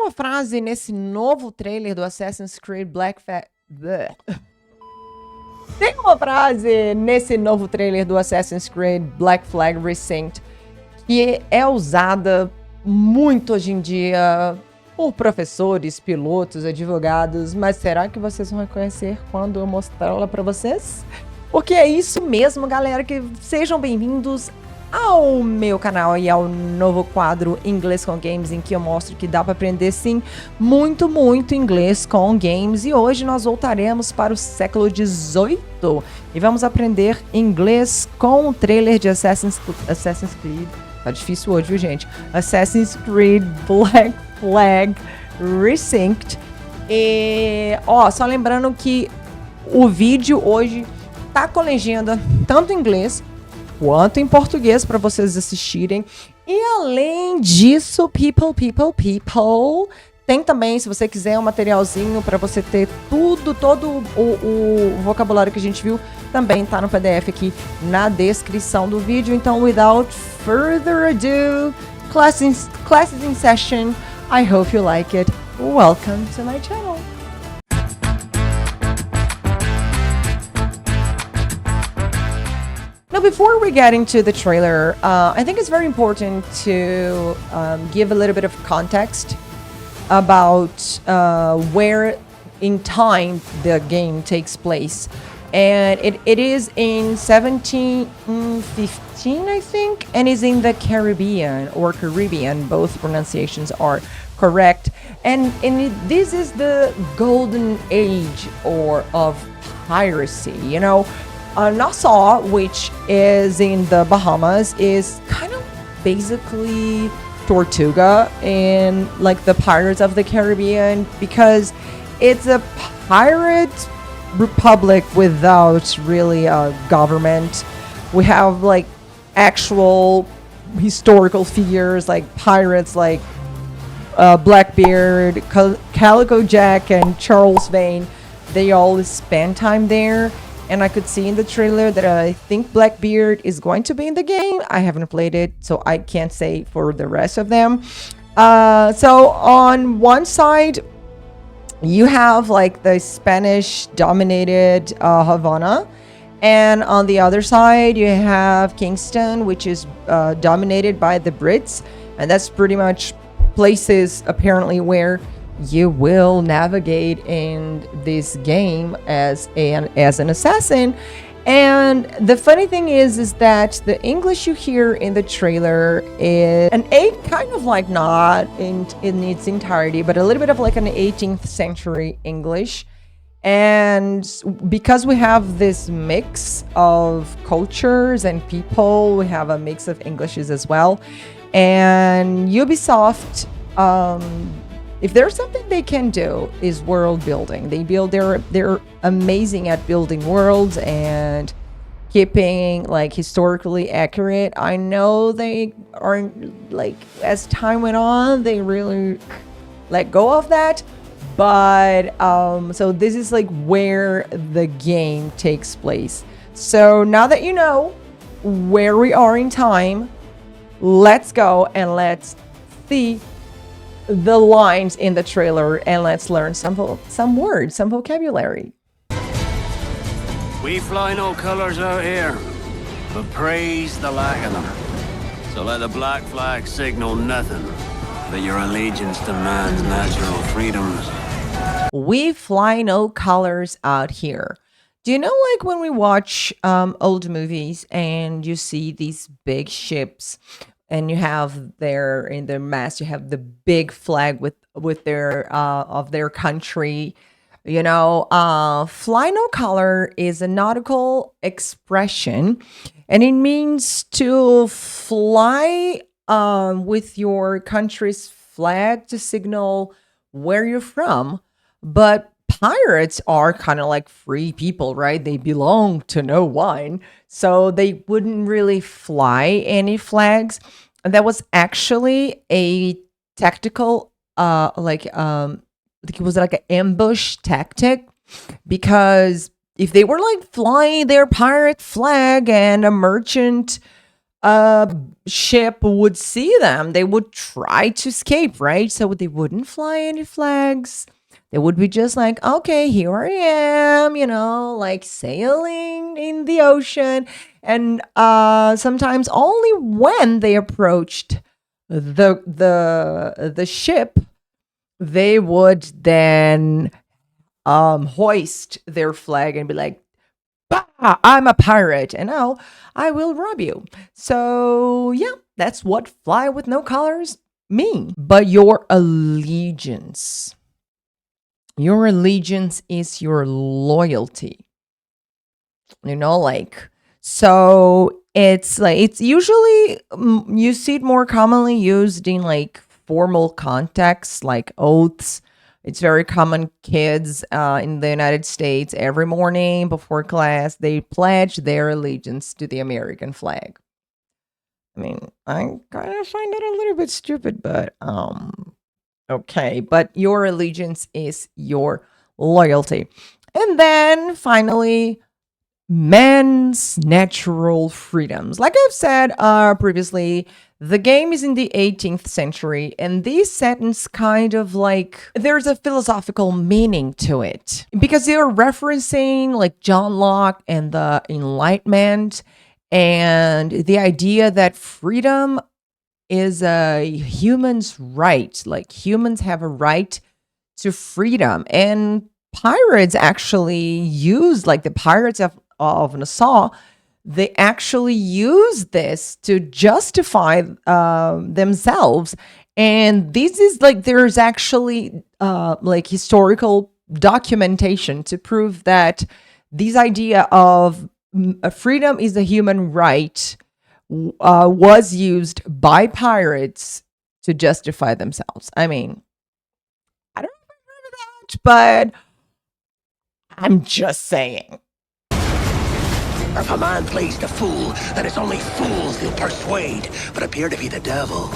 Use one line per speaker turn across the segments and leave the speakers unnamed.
uma frase nesse novo trailer do Assassin's Creed Black Flag... Tem uma frase nesse novo trailer do Assassin's Creed Black Flag Resynced que é usada muito hoje em dia por professores, pilotos, advogados, mas será que vocês vão reconhecer quando eu mostrar ela para vocês? Porque é isso mesmo, galera, que sejam bem-vindos ao meu canal e ao novo quadro Inglês com Games, em que eu mostro que dá para aprender, sim, muito inglês com games. E hoje nós voltaremos para o século XVIII e vamos aprender inglês com o trailer de Assassin's Creed. Tá difícil hoje, viu, gente? Assassin's Creed Black Flag Resynced. E, só lembrando que o vídeo hoje tá com legenda tanto em inglês quanto em português para vocês assistirem. E além disso, people, tem também, se você quiser, um materialzinho para você ter todo o vocabulário que a gente viu, também tá no PDF aqui na descrição do vídeo. Então, without further ado, classes in session. I hope you like it. Welcome to my channel. Now, before we get into the trailer, I think it's very important to give a little bit of context about where in time the game takes place. And it is in 1715, I think, and is in the Caribbean, both pronunciations are correct. And this is the golden age of piracy, you know. Nassau, which is in the Bahamas, is kind of basically Tortuga in like the Pirates of the Caribbean, because it's a pirate republic without really a government. We have like actual historical figures like pirates like Blackbeard, Calico Jack, and Charles Vane. They all spend time there. And I could see in the trailer that I think Blackbeard is going to be in the game. I haven't played it, so I can't say for the rest of them. So on one side, you have like the Spanish-dominated Havana. And on the other side, you have Kingston, which is dominated by the Brits. And that's pretty much places, apparently, where you will navigate in this game as an assassin. And the funny thing is that the English you hear in the trailer is kind of like not in its entirety, but a little bit of like an 18th century English. And because we have this mix of cultures and people, we have a mix of Englishes as well. And Ubisoft, if there's something they can do, is world building. They're amazing at building worlds and keeping like historically accurate. I know they aren't, like, as time went on, they really let go of that. But so this is like where the game takes place. So now that you know where we are in time, let's go and let's see the lines in the trailer, and let's learn some words, some vocabulary.
We fly no colors out here, but praise the lack of them. So let the black flag signal nothing but your allegiance to man's natural freedoms.
We fly no colors out here. Do you know, like, when we watch old movies and you see these big ships, and you have there in their mast, you have the big flag with their of their country. You know, fly no color is a nautical expression, and it means to fly with your country's flag to signal where you're from. But pirates are kind of like free people, right? They belong to no one. So they wouldn't really fly any flags. And that was actually a tactical, I think it was like an ambush tactic. Because if they were like flying their pirate flag and a merchant a ship would see them, they would try to escape, right? So they wouldn't fly any flags. They would be just like, okay, here I am, like sailing in the ocean. And sometimes only when they approached the ship, they would then hoist their flag and be like, bah, I'm a pirate, and now I will rob you. So, yeah, that's what fly with no colors mean. But your allegiance is your loyalty. So it's like, it's usually, you see it more commonly used in like formal contexts, like oaths. It's very common. Kids in the United States, every morning before class, they pledge their allegiance to the American flag. I mean, I kind of find it a little bit stupid, but okay. But your allegiance is your loyalty. And then finally, man's natural freedoms. Like I've said previously, the game is in the 18th century, and this sentence kind of like, there's a philosophical meaning to it because they're referencing like John Locke and the Enlightenment and the idea that freedom is a human's right. Like humans have a right to freedom. And pirates actually use, like the pirates of Nassau, they actually use this to justify themselves. And this is like, there's actually like historical documentation to prove that this idea of freedom is a human right was used by pirates to justify themselves. I mean, I don't remember that, but I'm just saying.
If a man plays the fool, then it's only fools he'll persuade, but appear to be the devil.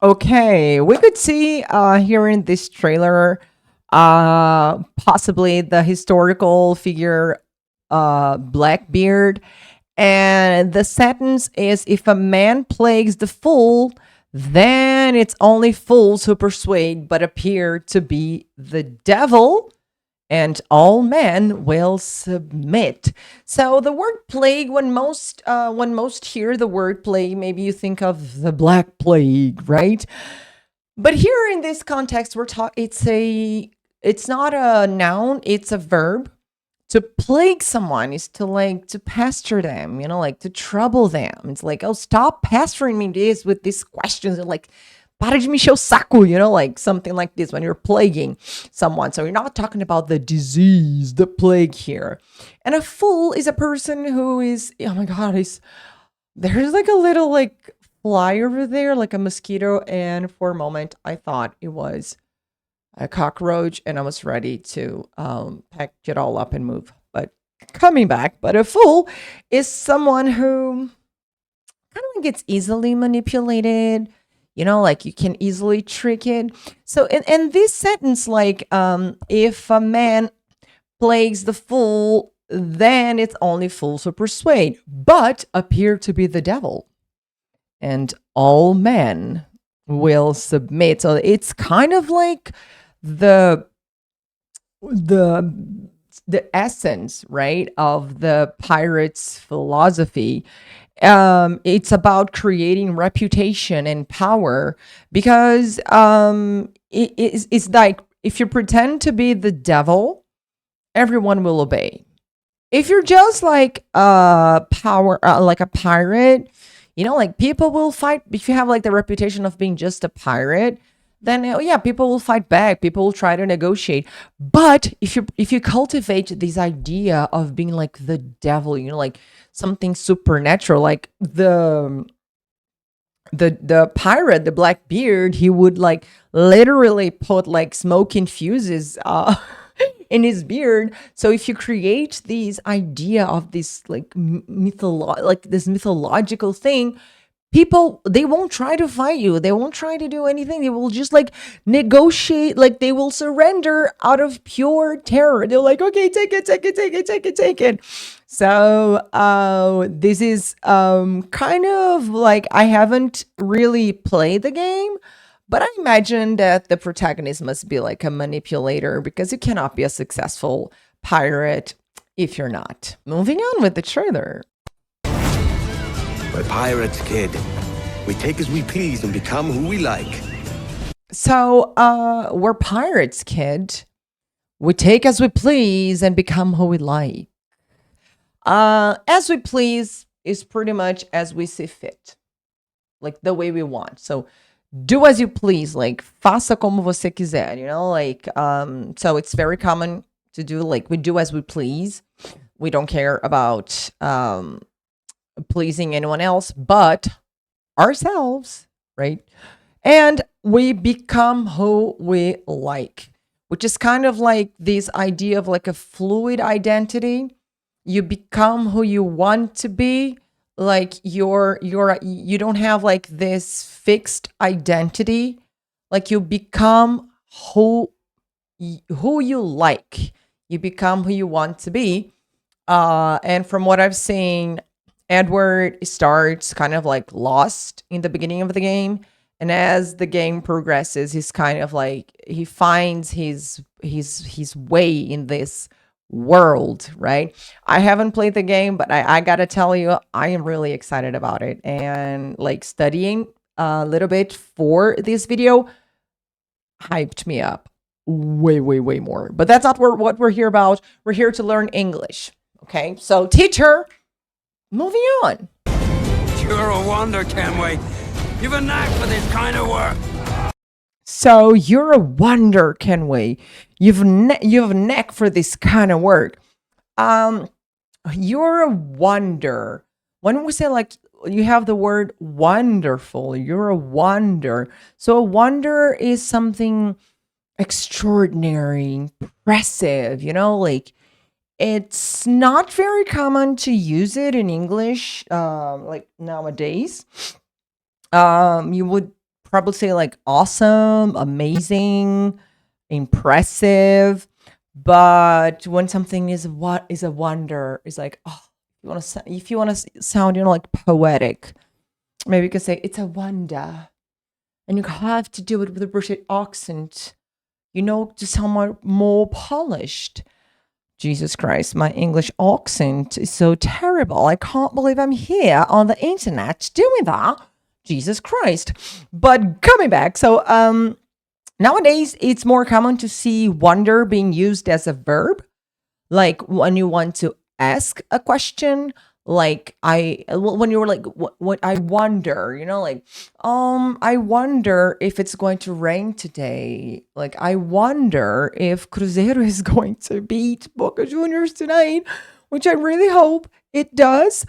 Okay, we could see here in this trailer possibly the historical figure Blackbeard. And the sentence is, if a man plagues the fool, then it's only fools who persuade but appear to be the devil, and all men will submit. So the word plague, when most hear the word plague, maybe you think of the Black Plague, right? But here in this context, it's not a noun, it's a verb. To plague someone is to pester them, like to trouble them. It's like, oh, stop pestering me with these questions. And like, para de me encher o saco, like something like this when you're plaguing someone. So you're not talking about the disease, the plague here. And a fool is a person who is, oh my God, there's like a little like fly over there, like a mosquito. And for a moment, I thought it was a cockroach, and I was ready to pack it all up and move. But coming back, but a fool is someone who kind of gets easily manipulated, like you can easily trick it. So in this sentence, like if a man plagues the fool, then it's only fools who persuade, but appear to be the devil, and all men will submit. So it's kind of like the essence, right, of the pirates' philosophy. It's about creating reputation and power, because it's like, if you pretend to be the devil, everyone will obey. If you're just like like a pirate, like people will fight. If you have like the reputation of being just a pirate, then yeah, people will fight back. People will try to negotiate. But if you cultivate this idea of being like the devil, like something supernatural, like the pirate, the Blackbeard, he would like literally put like smoking fuses in his beard. So if you create this idea of this like this mythological thing, people, they won't try to fight you. They won't try to do anything. They will just like negotiate, like they will surrender out of pure terror. They're like, okay, take it, take it, take it, take it, take it. So this is kind of like, I haven't really played the game, but I imagine that the protagonist must be like a manipulator, because you cannot be a successful pirate if you're not. Moving on with the trailer.
We're pirates, kid. We take as we please and become who we like.
So we're pirates, kid. We take as we please and become who we like. As we please is pretty much as we see fit, like the way we want. So do as you please, like faça como você quiser, you know, like so it's very common to do, like we do as we please. We don't care about pleasing anyone else but ourselves, right? And we become who we like, which is kind of like this idea of like a fluid identity. You become who you want to be. Like you don't have like this fixed identity. Like you become who you like. You become who you want to be. And from what I've seen, Edward starts kind of like lost in the beginning of the game. And as the game progresses, he's kind of like, he finds his way in this world, right? I haven't played the game, but I gotta tell you, I am really excited about it. And like studying a little bit for this video hyped me up way more. But that's not what we're here about. We're here to learn English. Okay, so teacher, moving on.
You're a wonder, Kenway. You've a knack for this kind of work.
So you're a wonder, Kenway. You've a knack for this kind of work. You're a wonder. When we say like you have the word wonderful, you're a wonder. So a wonder is something extraordinary, impressive, you know, like it's not very common to use it in English, like nowadays. You would probably say like awesome, amazing, impressive. But when something is a wonder, it's like, oh, if you want to sound, you know, like poetic, maybe you could say it's a wonder, and you have to do it with a British accent, you know, to sound more polished. Jesus Christ, my English accent is so terrible. I can't believe I'm here on the internet doing that. Jesus Christ. But coming back, so nowadays it's more common to see wonder being used as a verb, like when you want to ask a question, like when you were like, what I wonder, you know, like I wonder if it's going to rain today. Like I wonder if Cruzeiro is going to beat Boca Juniors tonight, which I really hope it does.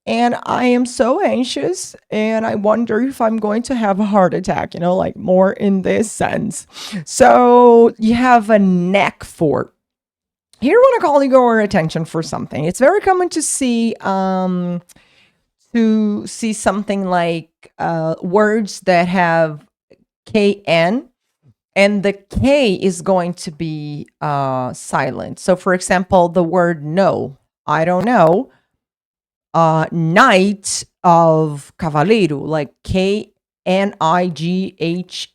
And I am so anxious, and I wonder if I'm going to have a heart attack, you know, like more in this sense. So you have a knack for. Here I want to call your attention for something. It's very common to see something like words that have KN, and the K is going to be silent. So for example, the word no, I don't know. Knight of Cavaleiro, like KNIGHT,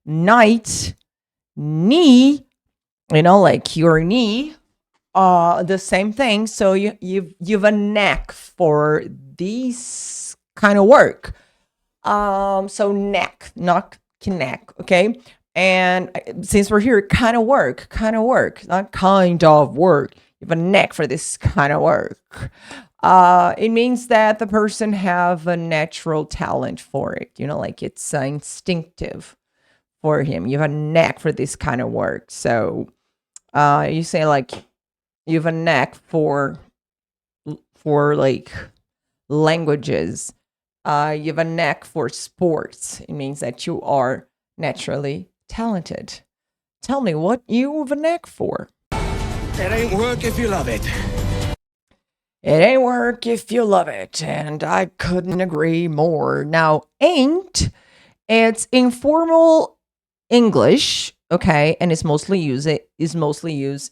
knight, knee, you know, like your knee, the same thing. So you've a knack for this kind of work. So knack, not knack, okay? And since we're here, kind of work, not kind of work. You have a knack for this kind of work. It means that the person have a natural talent for it. You know, like it's instinctive for him. You have a knack for this kind of work. So you say like you have a knack for like languages. You have a knack for sports. It means that you are naturally talented. Tell me what you have a knack for.
It ain't work if you love it.
It ain't work if you love it, and I couldn't agree more. Now, ain't, it's informal English, okay, and is mostly used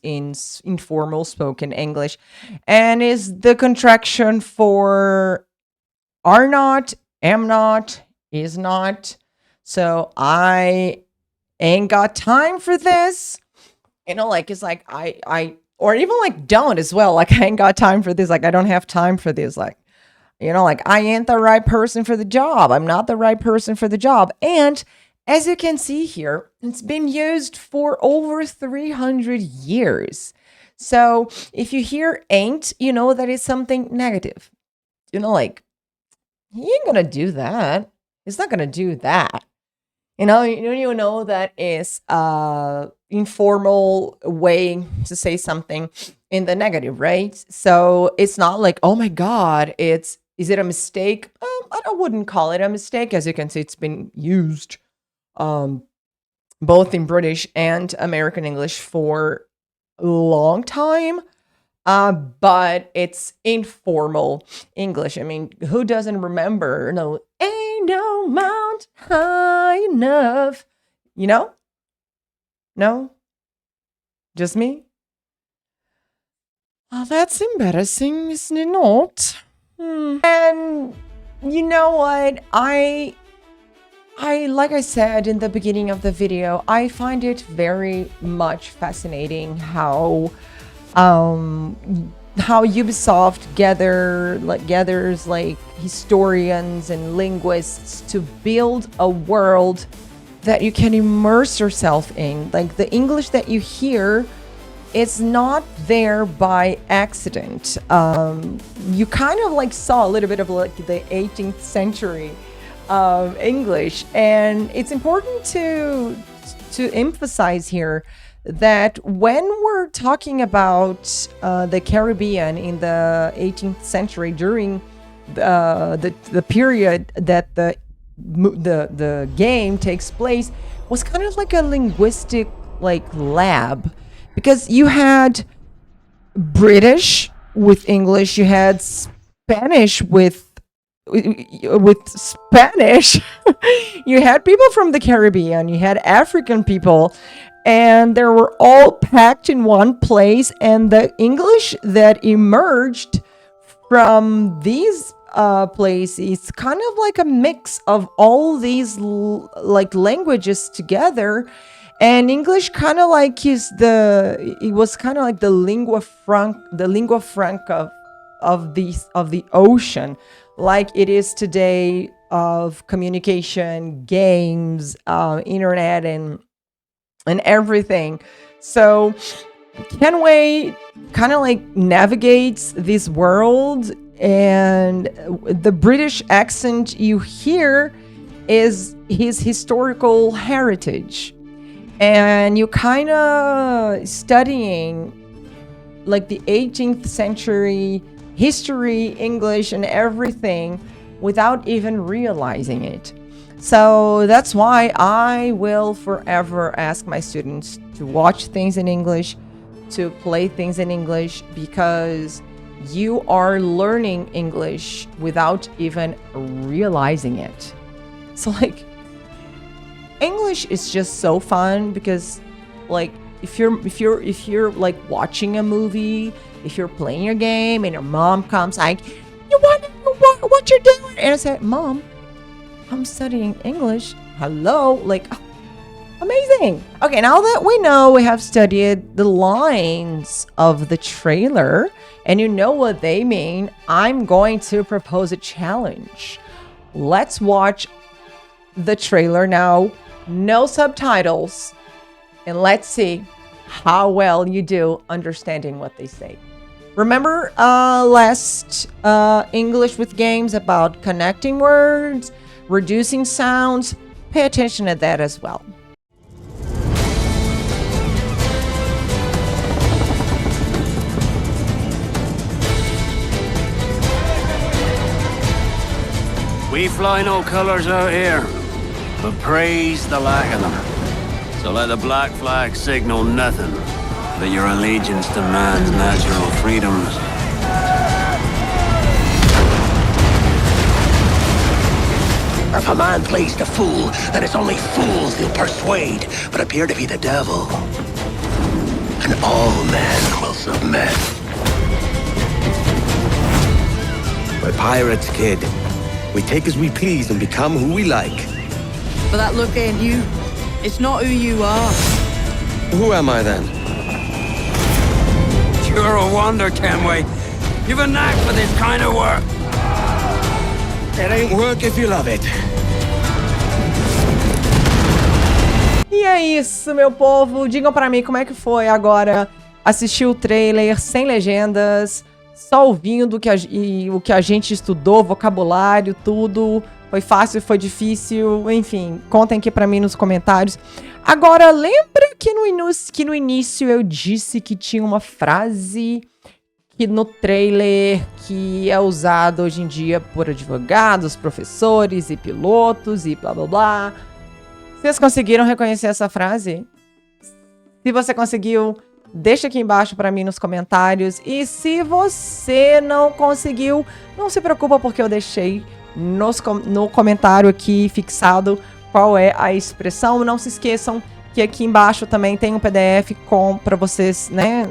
in informal spoken English, and is the contraction for are not, am not, is not. So I ain't got time for this. Like it's like I or even like don't as well. Like I ain't got time for this. Like I don't have time for this. Like like I ain't the right person for the job. I'm not the right person for the job. And as you can see here, it's been used for over 300 years. So if you hear ain't, you know that is something negative. Like he ain't gonna do that. He's not gonna do that. You know that is informal way to say something in the negative, right? So it's not like, oh my God, is it a mistake? I wouldn't call it a mistake. As you can see, it's been used both in British and American English for a long time. But it's informal English. I mean, who doesn't remember? No, ain't no mount high enough. No? Just me? Oh, that's embarrassing, isn't it not? And you know what? I like I said in the beginning of the video, I find it very much fascinating how Ubisoft gathers like historians and linguists to build a world that you can immerse yourself in. Like the English that you hear, it's not there by accident. You kind of like saw a little bit of like the 18th century English, and it's important to emphasize here that when we're talking about the Caribbean in the 18th century, during the period that the game takes place, was kind of like a linguistic like lab, because you had British with English, you had Spanish with Spanish, you had people from the Caribbean, you had African people, and they were all packed in one place. And the English that emerged from these places kind of like a mix of all these like languages together. And English kind of like it was kind of like the lingua franca of the ocean, like it is today, of communication, games, internet, and everything. So Kenway kind of like navigates this world, and the British accent you hear is his historical heritage. And you kind of studying like the 18th century history, English, and everything without even realizing it. So that's why I will forever ask my students to watch things in English, to play things in English, because you are learning English without even realizing it. So like English is just so fun, because like if you're like watching a movie, if you're playing a game and your mom comes like, you want to know what you're doing? And I said, Mom, I'm studying English. Hello, like amazing. Okay, now that we know, we have studied the lines of the trailer and you know what they mean, I'm going to propose a challenge. Let's watch the trailer now, no subtitles, and let's see how well you do understanding what they say. Remember last English with games about connecting words, reducing sounds? Pay attention to that as well.
We fly no colors out here, but praise the lack of them. So let the black flag signal nothing but your allegiance to man's natural freedoms.
Or if a man plays the fool, then it's only fools he'll persuade, but appear to be the devil. And all men will submit.
We're pirates, kid. We take as we please and become who we like.
But that look ain't you. It's not who you are.
Who am I then?
You're a wonder, Kenway. You've a knack for this kind of work.
It ain't work if you love it.
E é isso, meu povo. Digam pra mim como é que foi agora assistir o trailer sem legendas, só ouvindo o que a gente estudou, vocabulário, tudo. Foi fácil, foi difícil, enfim, contem aqui pra mim nos comentários. Agora, lembra que no início eu disse que tinha uma frase que no trailer que é usada hoje em dia por advogados, professores e pilotos e blá blá blá. Vocês conseguiram reconhecer essa frase? Se você conseguiu, deixa aqui embaixo pra mim nos comentários. E se você não conseguiu, não se preocupa porque eu deixei no comentário aqui fixado qual é a expressão. Não se esqueçam que aqui embaixo também tem um PDF para vocês, né,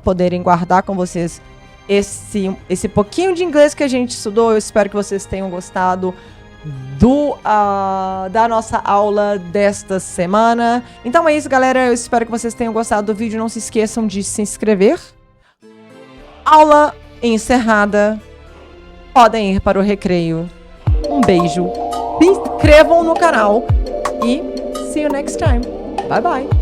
poderem guardar com vocês esse pouquinho de inglês que a gente estudou. Eu espero que vocês tenham gostado da nossa aula desta semana. Então é isso, galera. Eu espero que vocês tenham gostado do vídeo. Não se esqueçam de se inscrever. Aula encerrada. Podem ir para o recreio. Um beijo. Se inscrevam no canal. E see you next time. Bye bye.